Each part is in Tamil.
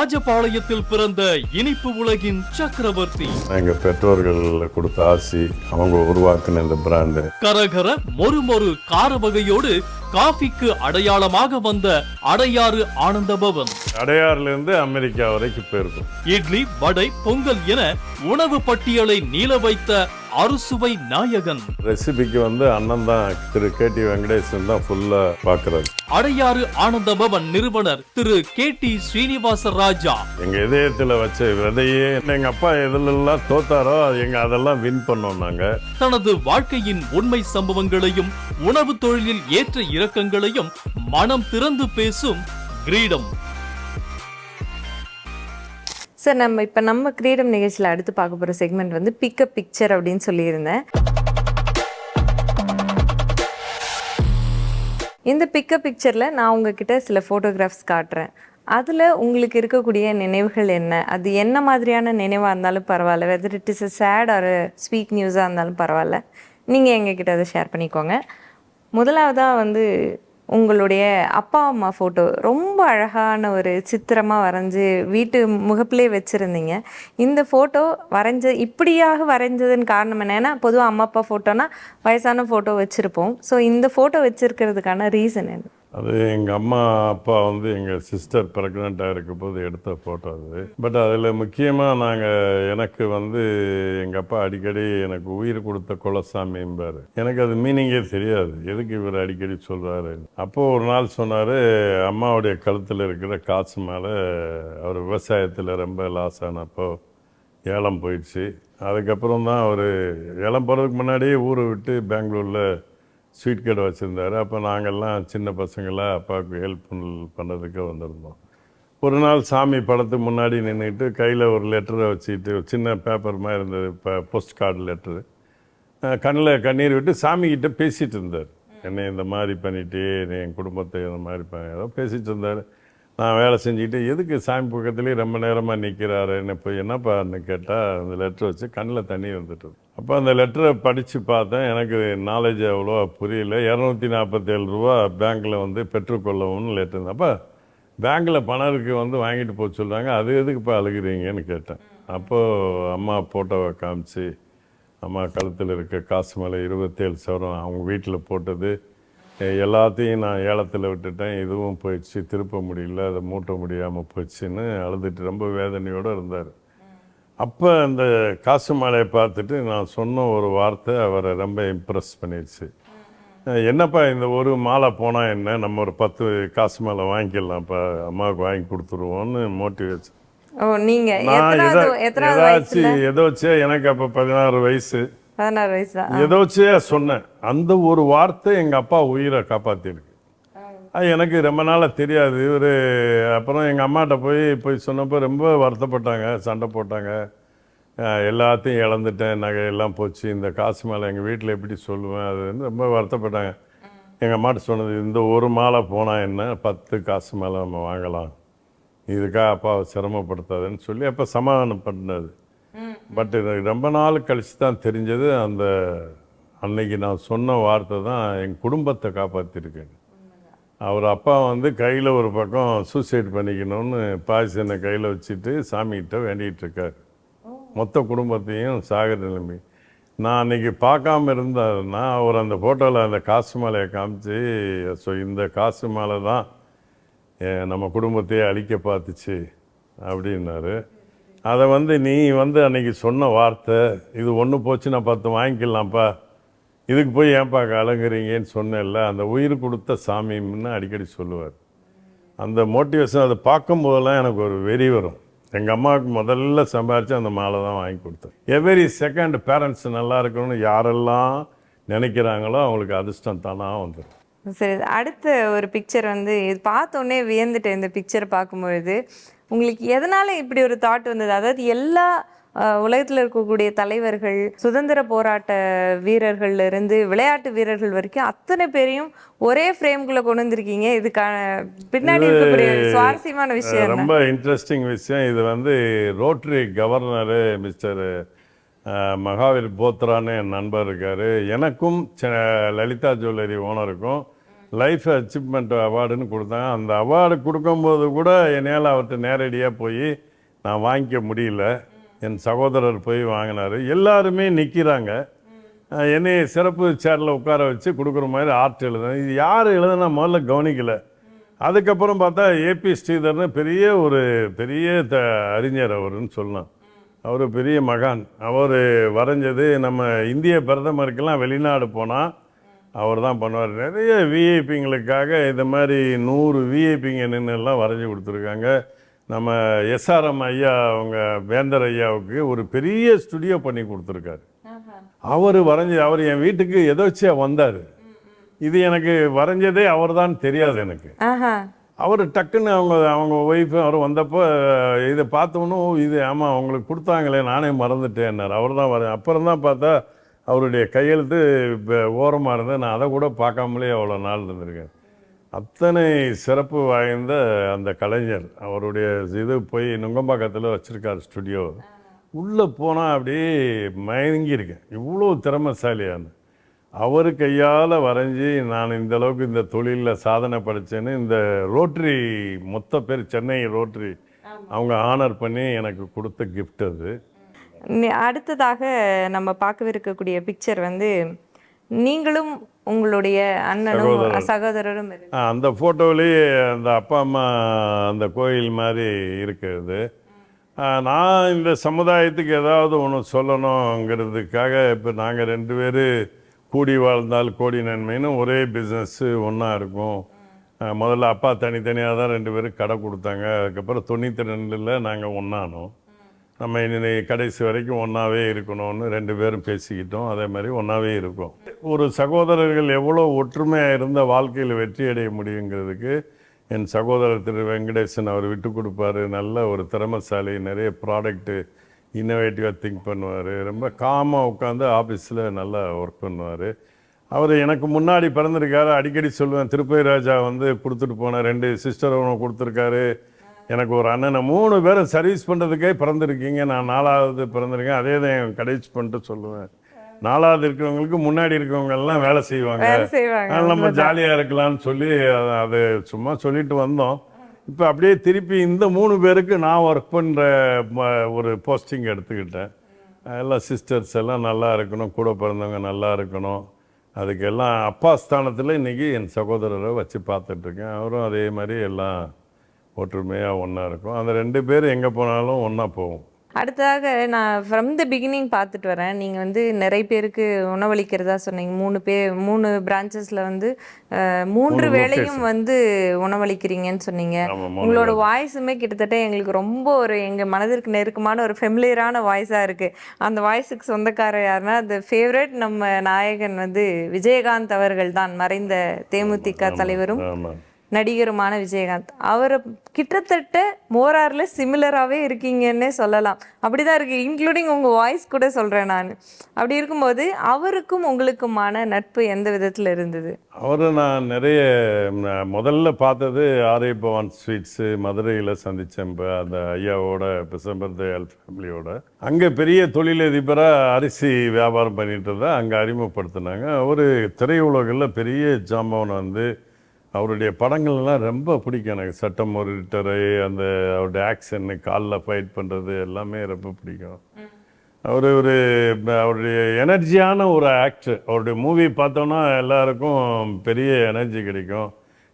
ராஜபாளையத்தில் பிறந்த இனிப்பு உலகின் சக்கரவர்த்தி. எங்க பெற்றோர்கள் கொடுத்த ஆசி, அவங்க உருவாக்கின இந்த பிராண்டு. கரகர மொறு கார வகையோடு காஃபிக்கு அடையாளமாக வந்த அடையாறு ஆனந்த பவன். அடையாறுல இருந்து அமெரிக்கா வரைக்கும் போயிருக்கும். இட்லி, வடை, பொங்கல் என உணவு பட்டியலை நீள வைத்த அறுசுவை நாயகன். ரெசிபிக்கு அண்ணன் தான், திரு KT வெங்கடேசன் தான் ஃபுல்லா பாக்குறாரு. அடையாறு ஆனந்த பவன் நிறுவனர் திரு KT ஸ்ரீனிவாச ராஜா. எங்க இதயத்துல வச்ச விதையே, எங்க அப்பா எதுலாம் தோத்தாரோ அதெல்லாம் வின் பண்ணோம் நாங்க. தனது வாழ்க்கையின் உண்மை சம்பவங்களையும் உணவு தொழிலில் ஏற்ற இறக்கங்களையும் மனம் திறந்து பேசும் கிரீடம். சார், நம்ம கிரீடம் நிகழ்ச்சியில் அடுத்து பார்க்க போகிற செக்மெண்ட் பிக்கப் பிக்சர் அப்படின்னு சொல்லியிருந்தேன். இந்த பிக்கப் பிக்சரில் நான் உங்ககிட்ட சில ஃபோட்டோகிராஃப்ஸ் காட்டுறேன். அதில் உங்களுக்கு இருக்கக்கூடிய நினைவுகள் என்ன? அது என்ன மாதிரியான நினைவாக இருந்தாலும் பரவாயில்ல, whether it is a sad or sweet நியூஸாக இருந்தாலும் பரவாயில்ல, நீங்கள் எங்ககிட்ட அதை ஷேர் பண்ணிக்கோங்க. முதலாவதாக உங்களுடைய அப்பா அம்மா ஃபோட்டோ ரொம்ப அழகான ஒரு சித்திரமாக வரைஞ்சி வீட்டு முகப்பிலே வச்சுருந்தீங்க. இந்த ஃபோட்டோ இப்படியாக வரைஞ்சதுன்னு காரணம் என்ன? ஏன்னா பொதுவாக அம்மா அப்பா ஃபோட்டோனா வயசான ஃபோட்டோ வச்சுருப்போம். ஸோ இந்த ஃபோட்டோ வச்சுருக்கிறதுக்கான ரீசன் என்ன? அது எங்கள் அம்மா அப்பா எங்கள் சிஸ்டர் ப்ரெக்னெண்ட்டாக இருக்கும் போது எடுத்த ஃபோட்டோ அது. பட் அதில் முக்கியமாக எனக்கு எங்கள் அப்பா அடிக்கடி எனக்கு உயிர் கொடுத்த குலசாமிம்பார். எனக்கு அது மீனிங்கே தெரியாது, எதுக்கு இவர் அடிக்கடி சொல்கிறாரு. அப்போது ஒரு நாள் சொன்னார், அம்மாவுடைய கழுத்தில் இருக்கிற காசு மேலே அவர் விவசாயத்தில் ரொம்ப லாஸ் ஆனப்போ ஏலம் போயிடுச்சு. அதுக்கப்புறம் தான் அவர் ஏலம் போகிறதுக்கு முன்னாடியே ஊரை விட்டு பெங்களூரில் ஸ்வீட் கடை வச்சுருந்தார். அப்போ நாங்கள்லாம் சின்ன பசங்களாக அப்பாவுக்கு ஹெல்ப் பண்ணுறதுக்கு வந்திருந்தோம். ஒரு நாள் சாமி படத்துக்கு முன்னாடி நின்றுட்டு கையில் ஒரு லெட்டரை வச்சுக்கிட்டு, ஒரு சின்ன பேப்பர் மாதிரி இருந்தது, இப்போ போஸ்ட் கார்டு லெட்ரு, கண்ணில் கண்ணீர் விட்டு சாமிக்கிட்ட பேசிகிட்டு இருந்தார். என்னை இந்த மாதிரி பண்ணிட்டு, என் குடும்பத்தை இந்த மாதிரி ஏதோ பேசிகிட்டு இருந்தார். நான் வேலை செஞ்சுக்கிட்டு, எதுக்கு சாமி பக்கத்துலேயே ரொம்ப நேரமாக நிற்கிறாருன்னு போய் என்னப்பான்னு கேட்டால், அந்த லெட்டரை வச்சு கண்ணில் தண்ணி வந்துட்டு. அப்போ அந்த லெட்டரை படித்து பார்த்தேன். எனக்கு நாலேஜ் அவ்வளோ புரியல. 247 ரூபா பேங்க்கில் பெற்றுக்கொள்ளவும்னு லெட்டர் இருந்தேன். அப்போ பேங்க்கில் பணம் இருக்குது வாங்கிட்டு போக சொல்கிறாங்க, அது எதுக்கு இப்போ அழுகிறீங்கன்னு கேட்டேன். அப்போது அம்மா ஃபோட்டோவை காமிச்சு, அம்மா கழுத்தில் இருக்க காசு மேலே 27 சவரம் அவங்க வீட்டில் போட்டது எல்லாத்தையும் நான் ஏலத்தில் விட்டுட்டேன், இதுவும் போயிடுச்சு, திருப்ப முடியல, அதை மூட்ட முடியாமல் போயிடுச்சுன்னு அழுதுட்டு ரொம்ப வேதனையோடு இருந்தார். அப்போ அந்த காசு மாலையை பார்த்துட்டு நான் சொன்ன ஒரு வார்த்தை அவரை ரொம்ப இம்ப்ரெஸ் பண்ணிடுச்சு. என்னப்பா இந்த ஒரு மாலை போனால் என்ன, நம்ம ஒரு 10 காசு மாலை வாங்கிக்கலாம்ப்பா, அம்மாவுக்கு வாங்கி கொடுத்துருவோன்னு மோட்டிவேஷன். ஏதோச்சே எனக்கு அப்போ 16 வயசு ஏதோச்சே சொன்னேன். அந்த ஒரு வார்த்தை எங்கள் அப்பா உயிரை காப்பாற்றிருக்கு. அது எனக்கு ரொம்ப நாளாக தெரியாது. இவர் அப்புறம் எங்கள் அம்மாட்ட போய் சொன்னப்போ ரொம்ப வருத்தப்பட்டாங்க, சண்டை போட்டாங்க. எல்லாத்தையும் இழந்துட்டேன், நகையெல்லாம் போச்சு, இந்த காசு மேலே எங்கள் வீட்டில் எப்படி சொல்லுவேன், அது ரொம்ப வருத்தப்பட்டாங்க. எங்கள் அம்மாட்ட சொன்னது, இந்த ஒரு மாலை போனால் என்ன, 10 காசு மேலே நம்ம வாங்கலாம், இதுக்காக அப்பாவை சிரமப்படுத்தாதுன்னு சொல்லி அப்போ சமாதானம் பண்ணது. பட் ரொம்ப நாள் கழிச்சு தான் தெரிஞ்சது, அந்த அன்னைக்கு நான் சொன்ன வார்த்தை தான் என் குடும்பத்தை காப்பாற்றிருக்கேன். அவர் அப்பா கையில் ஒரு பக்கம் சூசைட் பண்ணிக்கணும்னு பாய்சனை கையில் வச்சுட்டு சாமிகிட்ட வேண்டிகிட்டு இருக்கார். மொத்த குடும்பத்தையும் சாகிற நிலைமை. நான் அன்றைக்கி பார்க்காம இருந்தாருன்னா அவர் அந்த ஃபோட்டோவில் அந்த காசு மாலையை காமிச்சு, ஸோ இந்த காசு மாலை தான் நம்ம குடும்பத்தையே அழிக்க பார்த்துச்சு அப்படின்னாரு. அதை நீ அன்றைக்கி சொன்ன வார்த்தை, இது ஒன்று போச்சுன்னா 10 வாங்கிக்கலாம்ப்பா, இதுக்கு போய் ஏன்ப்பா கலங்குறீங்கன்னு சொன்னேன்ல, அந்த உயிர் கொடுத்த சாமின்னு அடிக்கடி சொல்லுவார். அந்த மோட்டிவேஷன் அதை பார்க்கும்போதெல்லாம் எனக்கு ஒரு வெறி வரும். எங்கள் அம்மாவுக்கு முதல்ல சம்பாரித்து அந்த மாலை தான் வாங்கி கொடுத்தேன். எவரி செகண்ட் பேரண்ட்ஸ் நல்லா இருக்கணும்னு யாரெல்லாம் நினைக்கிறாங்களோ அவங்களுக்கு அதிர்ஷ்டம் தானாக வந்துடும். சரி, அடுத்த ஒரு பிக்சர் இது பார்த்தோன்னே வியந்துட்டேன். இந்த பிக்சரை பார்க்கும்பொழுது உங்களுக்கு எதனால் இப்படி ஒரு தாட் வந்தது? அதாவது எல்லா உலகத்தில் இருக்கக்கூடிய தலைவர்கள், சுதந்திர போராட்ட வீரர்கள்ல இருந்து விளையாட்டு வீரர்கள் வரைக்கும் அத்தனை பேரையும் ஒரே ஃப்ரேம்குள்ளே கொண்டு வந்திருக்கீங்க. இதுக்கான பின்னாடி இருக்கக்கூடிய சுவாரஸ்யமான விஷயம், ரொம்ப இன்ட்ரெஸ்டிங் விஷயம். இது ரோட்டரி கவர்னரு மிஸ்டர் மகாவீர் போத்ரான்னு என் நண்பர் இருக்கார். எனக்கும் லலிதா ஜுவல்லரி ஓனருக்கும் லைஃப் அச்சீவ்மெண்ட் அவார்டுன்னு கொடுத்தாங்க. அந்த அவார்டு கொடுக்கும்போது கூட என்னால் அவர்கிட்ட நேரடியாக போய் நான் வாங்கிக்க முடியல. என் சகோதரர் போய் வாங்கினார். எல்லாருமே நிற்கிறாங்க. என்னை சிறப்பு சேரில் உட்கார வச்சு கொடுக்குற மாதிரி ஆர்ட் எழுதுனேன். இது யார் எழுதுனா முதல்ல கவனிக்கலை. அதுக்கப்புறம் பார்த்தா ஏபி ஸ்ரீதர்னு பெரிய அறிஞர் அவருன்னு சொல்லலாம். அவர் பெரிய மகான். அவர் வரைஞ்சது நம்ம இந்திய பிரதமருக்கெல்லாம் வெளிநாடு போனால் அவர் தான் பண்ணுவார். நிறைய விஐபிங்களுக்காக இந்த மாதிரி 100 விஐபிங்க நின்றுலாம் வரைஞ்சி கொடுத்துருக்காங்க. நம்ம எஸ்ஆர்எம் ஐயா அவங்க வேந்தர் ஐயாவுக்கு ஒரு பெரிய ஸ்டுடியோ பண்ணி கொடுத்துருக்காரு. அவர் என் வீட்டுக்கு எதோச்சியாக வந்தார். இது எனக்கு வரைஞ்சதே அவர் தான் தெரியாது எனக்கு. அவர் டக்குன்னு அவங்க ஒய்ஃபு அவர் வந்தப்போ இதை பார்த்தோன்னு இது ஆமாம் அவங்களுக்கு கொடுத்தாங்களே நானே மறந்துட்டேன்னார். அவர் தான் அப்புறம் தான் பார்த்தா அவருடைய கையெழுத்து ஓரமாக இருந்தது. நான் அதை கூட பார்க்காமலே அவ்வளோ நாள் இருந்திருக்கேன். அத்தனை சிறப்பு வாய்ந்த அந்த கலைஞர். அவருடைய இது போய் நுங்கம்பாக்கத்தில் வச்சுருக்கார் ஸ்டுடியோ. உள்ளே போனால் அப்படியே மயங்கியிருக்கேன். இவ்வளோ திறமைசாலியான அவர் கையால் வரைஞ்சி நான் இந்தளவுக்கு இந்த தொழிலில் சாதனை படைச்சேன்னு இந்த ரோட்ரி மொத்த பேர் சென்னை ரோட்ரி அவங்க ஆனர் பண்ணி எனக்கு கொடுத்த கிஃப்ட் அது. அடுத்ததாக நம்ம பார்க்கவிருக்கக்கூடிய பிக்சர் வந்து நீங்களும் உங்களுடைய அண்ணனும் சகோதரரும் அந்த ஃபோட்டோவிலேயே அந்த அப்பா அம்மா அந்த கோயில் மாதிரி இருக்கிறது. நான் இந்த சமுதாயத்துக்கு ஏதாவது ஒன்று சொல்லணுங்கிறதுக்காக இப்போ நாங்கள் 2 பேர் கூடி வாழ்ந்தால் கோடி நன்மைன்னு ஒரே பிஸ்னஸ்ஸு ஒன்றா இருக்கும். முதல்ல அப்பா தனித்தனியாக தான் 2 பேரும் கடை கொடுத்தாங்க. அதுக்கப்புறம் 92ல் நாங்கள் ஒன்றானோம். நம்ம இனி கடைசி வரைக்கும் ஒன்றாவே இருக்கணும்னு 2 பேரும் பேசிக்கிட்டோம். அதே மாதிரி ஒன்றாவே இருக்கோம். ஒரு சகோதரர்கள் எவ்வளோ ஒற்றுமையாக இருந்த வாழ்க்கையில் வெற்றி அடைய முடியுங்கிறதுக்கு என் சகோதரர் திரு வெங்கடேசன் அவர் விட்டு கொடுப்பாரு. நல்ல ஒரு திறமைசாலி, நிறைய ப்ராடக்ட்டு இன்னோவேட்டிவாக திங்க் பண்ணுவார். ரொம்ப காமாக உட்காந்து ஆஃபீஸில் நல்லா ஒர்க் பண்ணுவார். அவர் எனக்கு முன்னாடி பிறந்திருக்காரு. அடிக்கடி சொல்லுவேன், திருப்பதி ராஜா வந்து கொடுத்துட்டு போன 2 சிஸ்டர் ஒன்று கொடுத்துருக்காரு. எனக்கு ஒரு அண்ணனை 3 பேரை சர்வீஸ் பண்ணுறதுக்கே பிறந்திருக்கீங்க. நான் 4வது பிறந்திருக்கேன். அதே தான் என் கடைசி பண்ணிட்டு சொல்லுவேன். 4வது இருக்கிறவங்களுக்கு முன்னாடி இருக்கிறவங்கெல்லாம் வேலை செய்வாங்க. அதனால் நம்ம ஜாலியாக இருக்கலாம்னு சொல்லி அது சும்மா சொல்லிட்டு வந்தோம். இப்போ அப்படியே திருப்பி இந்த 3 பேருக்கு நான் ஒர்க் பண்ணுற ஒரு போஸ்டிங் எடுத்துக்கிட்டேன். எல்லாம் சிஸ்டர்ஸ் எல்லாம் நல்லா இருக்கணும், கூட பிறந்தவங்க நல்லா இருக்கணும். அதுக்கெல்லாம் அப்பா ஸ்தானத்தில் இன்றைக்கி என் சகோதரரை வச்சு பார்த்துட்ருக்கேன். அவரும் அதே மாதிரி எல்லாம் ஒற்றுமையாக ஒன்றா இருக்கும். அந்த 2 பேர் எங்கே போனாலும் ஒன்றா போவோம். அடுத்ததாக நான் ஃப்ரம் த பிகினிங் பார்த்துட்டு வரேன். நீங்கள் வந்து நிறைய பேருக்கு உணவளிக்கிறதா சொன்னீங்க. 3 பிரான்ச்சஸில் வந்து 3 வேளையும் வந்து உணவளிக்கிறீங்கன்னு சொன்னீங்க. உங்களோட வாய்ஸுமே கிட்டத்தட்ட எங்களுக்கு ரொம்ப எங்கள் மனதிற்கு நெருக்கமான ஒரு ஃபெமிலியரான வாய்ஸாக இருக்குது. அந்த வாய்ஸுக்கு சொந்தக்காரர் யாருன்னா அந்த ஃபேவரட் நம்ம நாயகன் வந்து விஜயகாந்த் அவர்கள் தான். மறைந்த தேமுதிக தலைவரும் நடிகருமான விஜயகாந்த். அவரை கிட்டத்தட்ட மோராரில் சிமிலராகவே இருக்கீங்கன்னே சொல்லலாம். அப்படிதான் இருக்குது, இன்க்ளூடிங் உங்கள் வாய்ஸ் கூட சொல்கிறேன் நான். அப்படி இருக்கும்போது அவருக்கும் உங்களுக்குமான நட்பு எந்த விதத்தில் இருந்தது? அவரை நான் நிறைய முதல்ல பார்த்தது ஆர்ஐ பவான் ஸ்வீட்ஸு மதுரையில் சந்தித்தேன். இப்போ அந்த ஐயாவோட பிசம்பர் தயாள் ஃபேமிலியோட அங்கே பெரிய தொழிலதிபராக அரிசி வியாபாரம் பண்ணிட்டு தான் அங்கே அறிமுகப்படுத்தினாங்க. அவர் திரையுலகில் பெரிய ஜாம்பவன் வந்து அவருடைய படங்கள்லாம் ரொம்ப பிடிக்கும் எனக்கு. சட்டம் ஒரு ரிட்டரு, அந்த அவருடைய ஆக்ஷன்னு, காலில் ஃபைட் பண்ணுறது எல்லாமே ரொம்ப பிடிக்கும். அவருடைய எனர்ஜியான ஒரு ஆக்டர். அவருடைய மூவி பார்த்தோன்னா எல்லாருக்கும் பெரிய எனர்ஜி கிடைக்கும்.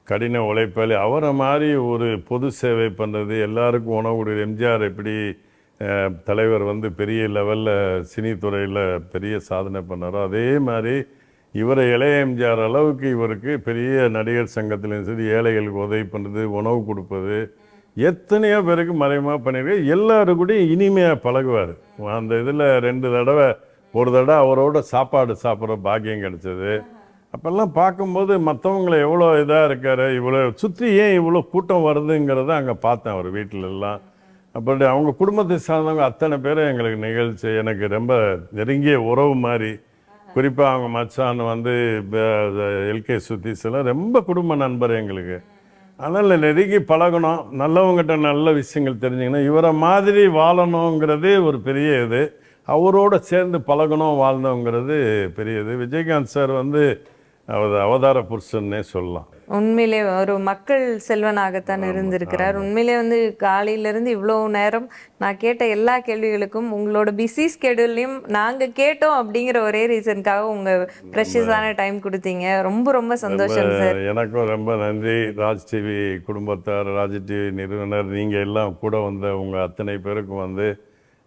கடின உழைப்பாளி. அவரை மாதிரி ஒரு பொது சேவை பண்ணுறது, எல்லாருக்கும் உணவு கொடுக்குற எம்ஜிஆர் எப்படி தலைவர் வந்து பெரிய லெவலில் சினித்துறையில் பெரிய சாதனை பண்ணாரோ அதே மாதிரி இவரை இளைய எம்ஜிஆர் அளவுக்கு இவருக்கு பெரிய நடிகர் சங்கத்திலையும் சரி ஏழைகளுக்கு உதவி பண்ணுறது, உணவு கொடுப்பது, எத்தனையோ பேருக்கு மறைமுகமாக பண்ணியிருக்கு. எல்லாரும் கூட இனிமையாக பழகுவார். அந்த இதில் 2 தடவை ஒரு தடவை அவரோட சாப்பாடு சாப்பிட்ற பாக்கியம் கிடச்சிது. அப்போல்லாம் பார்க்கும்போது மற்றவங்களை எவ்வளோ இதாக இருக்கார், இவ்வளோ சுற்றி ஏன் இவ்வளோ கூட்டம் வருதுங்கிறத அங்கே பார்த்தேன் அவர் வீட்டிலெல்லாம். அப்படி அவங்க குடும்பத்தை சார்ந்தவங்க அத்தனை பேரும் எங்களுக்கு நிகழ்ச்சி எனக்கு ரொம்ப நெருங்கிய உறவு மாதிரி. குறிப்பாக அவங்க மச்சான் வந்து எல்கே சுத்தீஸ்லாம் ரொம்ப குடும்ப நண்பர் எங்களுக்கு. அதனால் நெருங்கி பழகணும், நல்லவங்ககிட்ட நல்ல விஷயங்கள் தெரிஞ்சுக்கணும், இவரை மாதிரி வாழணுங்கிறது ஒரு பெரிய இது. அவரோட சேர்ந்து பழகணும் வாழ்ந்தோங்கிறது பெரிய இது. விஜயகாந்த் சார் வந்து அவர் அவதார புருஷன்னே சொல்லலாம். உண்மையிலே ஒரு மக்கள் செல்வனாகத்தான் இருந்திருக்கிறார். உண்மையிலே வந்து காலையிலேருந்து இவ்வளோ நேரம் நான் கேட்ட எல்லா கேள்விகளுக்கும் உங்களோட பிஸி ஸ்கெடியூல்லையும் நாங்கள் கேட்டோம் அப்படிங்கிற ஒரே ரீசனுக்காக உங்கள் ப்ரெஷஸான டைம் கொடுத்தீங்க. ரொம்ப ரொம்ப சந்தோஷம் சார். எனக்கும் ரொம்ப நன்றி. ராஜ் டிவி குடும்பத்தார், ராஜ் டிவி நிறுவனர், நீங்கள் எல்லாம் கூட வந்த உங்கள் அத்தனை பேருக்கும் வந்து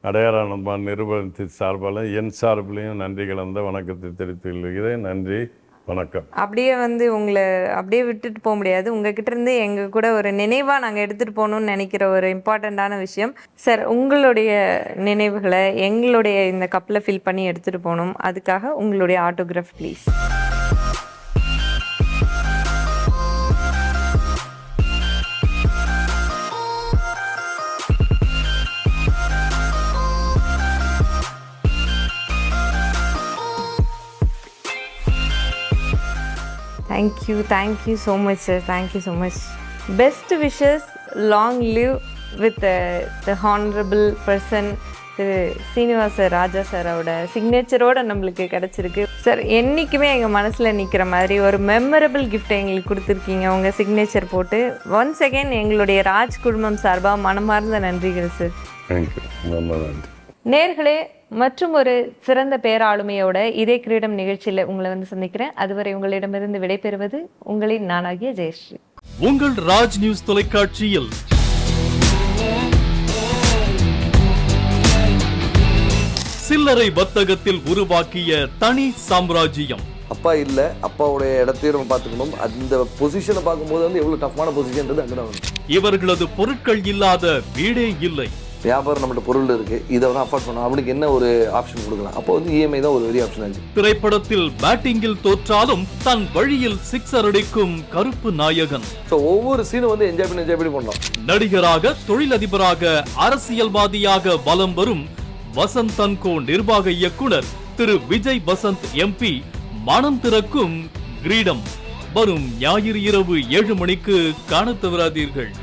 அடையாளமான நிறுவனத்தின் சார்பால் என் சார்பிலையும் நன்றி கலந்த வணக்கத்தை தெரிவித்துக் கொள்கிறேன். நன்றி, வணக்கம். அப்படியே வந்து உங்களை அப்படியே விட்டுட்டு போக முடியாது. உங்ககிட்ட இருந்து எங்கள் கூட ஒரு நினைவாக நாங்கள் எடுத்துகிட்டு போகணும்னு நினைக்கிற ஒரு இம்பார்ட்டண்ட்டான விஷயம் சார். உங்களுடைய நினைவுகளை எங்களுடைய இந்த கப்பில் ஃபில் பண்ணி எடுத்துகிட்டு போகணும். அதுக்காக உங்களுடைய autograph please. Thank you so much, sir. Thank you so much. Best wishes, long live with the honorable person, திரு சீனிவாச ராஜா சாரோட சிக்னேச்சரோட நம்மளுக்கு கிடச்சிருக்கு. சார், என்றைக்குமே எங்கள் மனசில் நிற்கிற மாதிரி ஒரு மெமரபிள் கிஃப்ட்டை எங்களுக்கு கொடுத்துருக்கீங்க உங்கள் சிக்னேச்சர் போட்டு. ஒன்ஸ் அகெயின் எங்களுடைய ராஜ் குடும்பம் சார்பாக மனமார்ந்த நன்றிகள் சார். தேங்க்யூ, ரொம்ப நன்றி. நேர்களே, மற்றும் ஒரு சிறந்த பேராளுமையோட இதே கிரீடம் நிகழ்ச்சியில் உங்களை வந்து சந்திக்கிறேன். அதுவரை உங்களிடமிருந்து விடைபெறுவது உங்களின் நானாகிய ஜெயஸ்ரீ. உங்கள் ராஜ் நியூஸ் தொலைக்காட்சியில் சில்லறை வர்த்தகத்தில் உருவாக்கிய தனி சாம்ராஜ்யம். அப்பா இல்லை, அப்பாவுடைய இடத்தையும் நம்ம பார்த்துக்கணும். அந்த பொசிஷனை பார்க்கும்போது வந்து எவ்வளோ டஃப்பான பொசிஷன்றது அங்கே தான் வந்து. இவர்களது பொருட்கள் இல்லாத வீடே இல்லை. வியாபாரம் நம்மகிட்ட பொருள் இருக்கு, இதை வந்து அஃபோர்ட் பண்ணணும், அவனுக்கு என்ன ஒரு ஆப்ஷன் கொடுக்கலாம்? அப்போ வந்து இஎம்ஐ தான் ஒரு பெரிய ஆப்ஷன் ஆச்சு. திரைப்படத்தில் பேட்டிங்கில் தோற்றாலும் தன் வழியில் சிக்ஸர் அடிக்கும் கருப்பு நாயகன். ஸோ ஒவ்வொரு சீனும் வந்து என்ஜாய் பண்ணி பண்ணலாம். நடிகராக, தொழிலதிபராக, அரசியல்வாதியாக வலம் வரும் வசந்த் அன்கோ நிர்வாக இயக்குனர் திரு விஜய் வசந்த் எம்பி மனம் திறக்கும் கிரீடம் வரும் ஞாயிறு இரவு 7 மணிக்கு காணத் தவறாதீர்கள்.